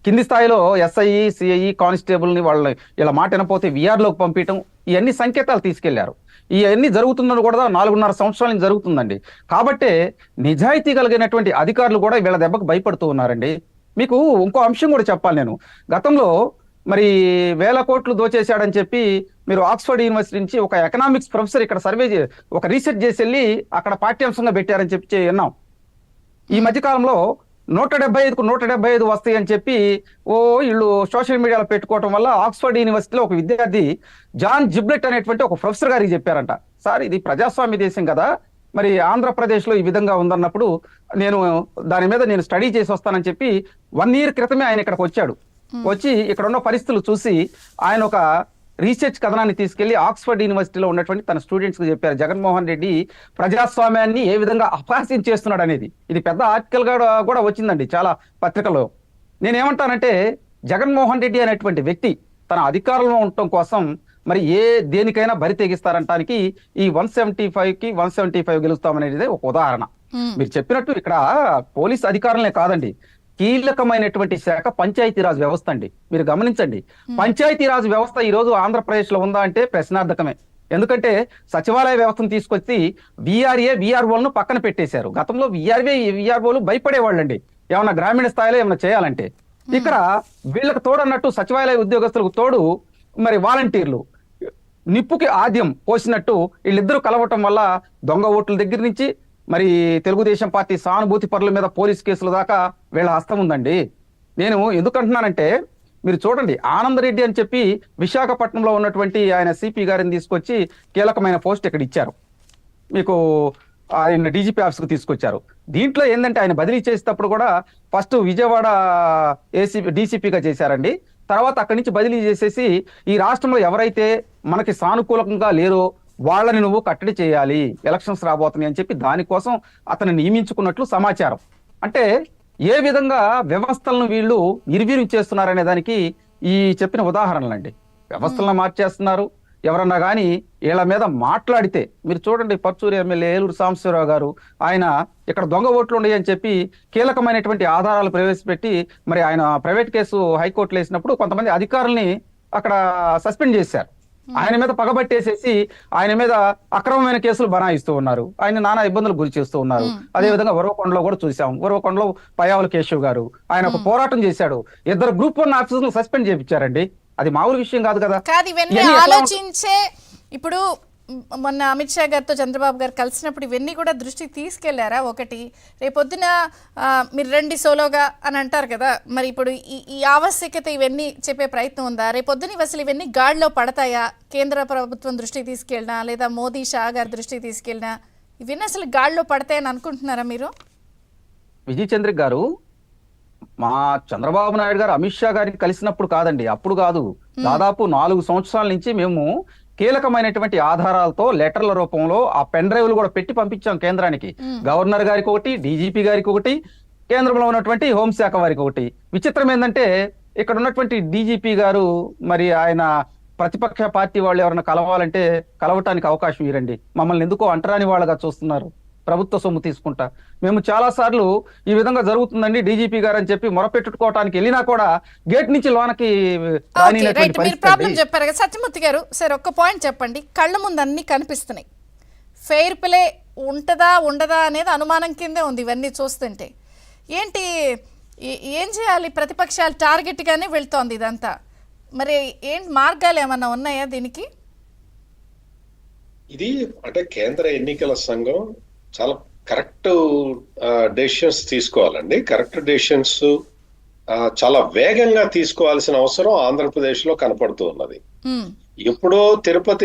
కింది స్థాయిలో SI, CI, కానిస్టేబుల్ని వాళ్ళని ఇలా మాట వినపోతే విఆర్లోకి పంపించడం, ఇవన్నీ సంకేతాలు తీసుకెళ్లారు. ఇవన్నీ జరుగుతున్నది కూడా 4.5 సంవత్సరాల నుంచి జరుగుతుందండి. కాబట్టే నిజాయితీ కలిగినటువంటి అధికారులు కూడా వీళ్ళ దెబ్బకు భయపడుతూ ఉన్నారండి. మీకు ఇంకో అంశం కూడా చెప్పాలి నేను. గతంలో మరి వేల కోట్లు దోచేశాడని చెప్పి మీరు ఆక్స్ఫర్డ్ యూనివర్సిటీ నుంచి ఒక ఎకనామిక్స్ ప్రొఫెసర్ ఇక్కడ ఒక రీసెర్చ్ చేసి వెళ్ళి అక్కడ పాఠ్యాంశంగా పెట్టారని చెప్పి విన్నాం. ఈ మధ్య కాలంలో 175కు 175 వస్తాయి అని చెప్పి వీళ్ళు సోషల్ మీడియాలో పెట్టుకోవటం వల్ల ఆక్స్ఫర్డ్ యూనివర్సిటీలో ఒక విద్యార్థి జాన్ జిబ్లెట్ అనేటువంటి ఒక ప్రొఫెసర్ గారికి చెప్పారంట, సార్ ఇది ప్రజాస్వామ్య దేశం కదా, మరి ఆంధ్రప్రదేశ్లో ఈ విధంగా ఉందన్నప్పుడు దాని మీద నేను స్టడీ చేసి వస్తానని చెప్పి 1 year క్రితమే ఆయన ఇక్కడికి వచ్చాడు. వచ్చి ఇక్కడ ఉన్న పరిస్థితులు చూసి ఆయన ఒక రీసెర్చ్ కథనాన్ని తీసుకెళ్లి ఆక్స్ఫర్డ్ యూనివర్సిటీలో ఉన్నటువంటి తన స్టూడెంట్స్ కి చెప్పారు, జగన్మోహన్ రెడ్డి ప్రజాస్వామ్యాన్ని ఏ విధంగా అపహాస్యం చేస్తున్నాడు అనేది. ఇది పెద్ద ఆర్టికల్ గా కూడా వచ్చిందండి చాలా పత్రికలో. నేనేమంటానంటే జగన్మోహన్ రెడ్డి అనేటువంటి వ్యక్తి తన అధికారంలో ఉండటం కోసం మరి దేనికైనా బరి తెగిస్తారంటానికి ఈ 175కి 175 గెలుస్తామనేది ఒక ఉదాహరణ. మీరు చెప్పినట్టు ఇక్కడ పోలీస్ అధికారులనే కాదండి, కీలకమైనటువంటి శాఖ పంచాయతీరాజ్ వ్యవస్థ అండి. మీరు గమనించండి, పంచాయతీరాజ్ వ్యవస్థ ఈ రోజు ఆంధ్రప్రదేశ్ లో ఉందా అంటే ప్రశ్నార్థకమే. ఎందుకంటే సచివాలయ వ్యవస్థను తీసుకొచ్చి విఆర్ఓలను పక్కన పెట్టేశారు. గతంలో విఆర్ఓలు భయపడేవాళ్ళండి ఏమన్నా గ్రామీణ స్థాయిలో ఏమన్నా చేయాలంటే. ఇక్కడ వీళ్ళకి తోడన్నట్టు సచివాలయ ఉద్యోగస్తులకు తోడు మరి వాలంటీర్లు నిప్పుకి ఆద్యం పోసినట్టు వీళ్ళిద్దరూ కలవటం వల్ల దొంగ ఓట్ల దగ్గర నుంచి మరి తెలుగుదేశం పార్టీ సానుభూతి పరుల మీద పోలీస్ కేసుల దాకా వీళ్ళ హస్తం ఉందండి. నేను ఎందుకంటున్నానంటే మీరు చూడండి, ఆనందరెడ్డి అని చెప్పి విశాఖపట్నంలో ఉన్నటువంటి ఆయన సిపి గారిని తీసుకొచ్చి కీలకమైన పోస్ట్ ఇక్కడ ఇచ్చారు. మీకు ఆయన డీజీపీ ఆఫీస్కి తీసుకొచ్చారు. దీంట్లో ఏంటంటే ఆయన బదిలీ చేసేటప్పుడు కూడా ఫస్ట్ విజయవాడ డీసీపీగా చేశారండి. తర్వాత అక్కడి నుంచి బదిలీ చేసేసి ఈ రాష్ట్రంలో ఎవరైతే మనకి సానుకూలంగా లేరో వాళ్ళని నువ్వు కట్టడి చేయాలి, ఎలక్షన్స్ రాబోతున్నాయి అని చెప్పి దానికోసం అతను నియమించుకున్నట్లు సమాచారం. అంటే ఏ విధంగా వ్యవస్థలను వీళ్ళు నిర్వీర్యం చేస్తున్నారనే దానికి ఈ చెప్పిన ఉదాహరణలండి. వ్యవస్థలను మార్చేస్తున్నారు. ఎవరన్నా కానీ వీళ్ళ మీద మాట్లాడితే మీరు చూడండి, పర్చూరు ఎమ్మెల్యే ఏలూరు సాంబశివరావు గారు ఆయన ఇక్కడ దొంగ ఓట్లు ఉన్నాయి అని చెప్పి కీలకమైనటువంటి ఆధారాలు ప్రవేశపెట్టి మరి ఆయన ప్రైవేట్ కేసు హైకోర్టులో వేసినప్పుడు కొంతమంది అధికారుల్ని అక్కడ సస్పెండ్ చేశారు. ఆయన మీద పగబట్టేసేసి ఆయన మీద అక్రమమైన కేసులు బనాయిస్తూ ఉన్నారు. ఆయన నానా ఇబ్బందులు గురి చేస్తూ ఉన్నారు. అదే విధంగా ఉరవకొండలో కూడా చూసాం. ఉరవకొండలో పయ్యావుల కేశవ్ గారు ఆయన ఒక పోరాటం చేశాడు. 2 Group 1 ఆఫీసర్లు సస్పెండ్ చేయించారండి. అది మామూలు విషయం కాదు కదా. ఆలోచించే ఇప్పుడు మొన్న అమిత్ షా గారితో చంద్రబాబు గారు కలిసినప్పుడు ఇవన్నీ కూడా దృష్టికి తీసుకెళ్లారా? ఒకటి, రేపొద్దున మీరు రండి సోలోగా అని అంటారు కదా, మరి ఇప్పుడు ఈ ఆవశ్యకత ఇవన్నీ చెప్పే ప్రయత్నం ఉందా? రేపొద్దున అసలు ఇవన్నీ గాడిలో పడతాయా? కేంద్ర ప్రభుత్వం దృష్టికి తీసుకెళ్ళినా లేదా మోదీ షా గారి దృష్టికి తీసుకెళ్ళినా ఇవన్నీ అసలు గాడిలో పడతాయని అనుకుంటున్నారా మీరు? విజయ్ చంద్రిక్ గారు, మా చంద్రబాబు నాయుడు గారు అమిత్ షా గారికి కలిసినప్పుడు కాదండి, అప్పుడు కాదు, దాదాపు 4 సంవత్సరాల నుంచి మేము కీలకమైనటువంటి ఆధారాలతో లెటర్ల రూపంలో ఆ పెన్ డ్రైవ్లు కూడా పెట్టి పంపించాం కేంద్రానికి. గవర్నర్ గారికి ఒకటి, డీజీపీ గారికి ఒకటి, కేంద్రంలో ఉన్నటువంటి హోంశాఖ వారికి ఒకటి. విచిత్రం ఏంటంటే ఇక్కడ ఉన్నటువంటి డీజీపీ గారు మరి ఆయన ప్రతిపక్ష పార్టీ వాళ్ళు ఎవరైనా కలవాలంటే కలవటానికి అవకాశం ఇవ్వండి, మమ్మల్ని ఎందుకో అంటరాని వాళ్ళగా చూస్తున్నారు, ప్రభుత్వ సొమ్ము తీసుకుంటా. మేము చాలా సార్లు ఈ విధంగా జరుగుతుందండి డీజీపీ గారు అని చెప్పి మొరపెట్టుకోవటానికి వెళ్ళినా కూడా గేట్ నుంచి లోనకి చెప్పారు. సత్యమూర్తి గారు, సరే ఒక్క పాయింట్ చెప్పండి. కళ్ళ ముందు అన్ని కనిపిస్తున్నాయి, ఫెయిర్ ప్లే ఉంటదా ఉండదా అనేది అనుమానం కిందే ఉంది ఇవన్నీ చూస్తుంటే. ఏంటి, ఏం చేయాలి? ప్రతిపక్షాలు టార్గెట్ గానే వెళ్తోంది ఇదంతా. మరి ఏంటి మార్గాలు ఏమన్నా ఉన్నాయా దీనికి? ఇది అంటే కేంద్ర ఎన్నికల సంఘం చాలా కరెక్ట్ డెసిషన్స్ తీసుకోవాలండి. కరెక్ట్ డెసిషన్స్ చాలా వేగంగా తీసుకోవాల్సిన అవసరం ఆంధ్రప్రదేశ్ లో కనపడుతూ ఉన్నది. ఎప్పుడో తిరుపతి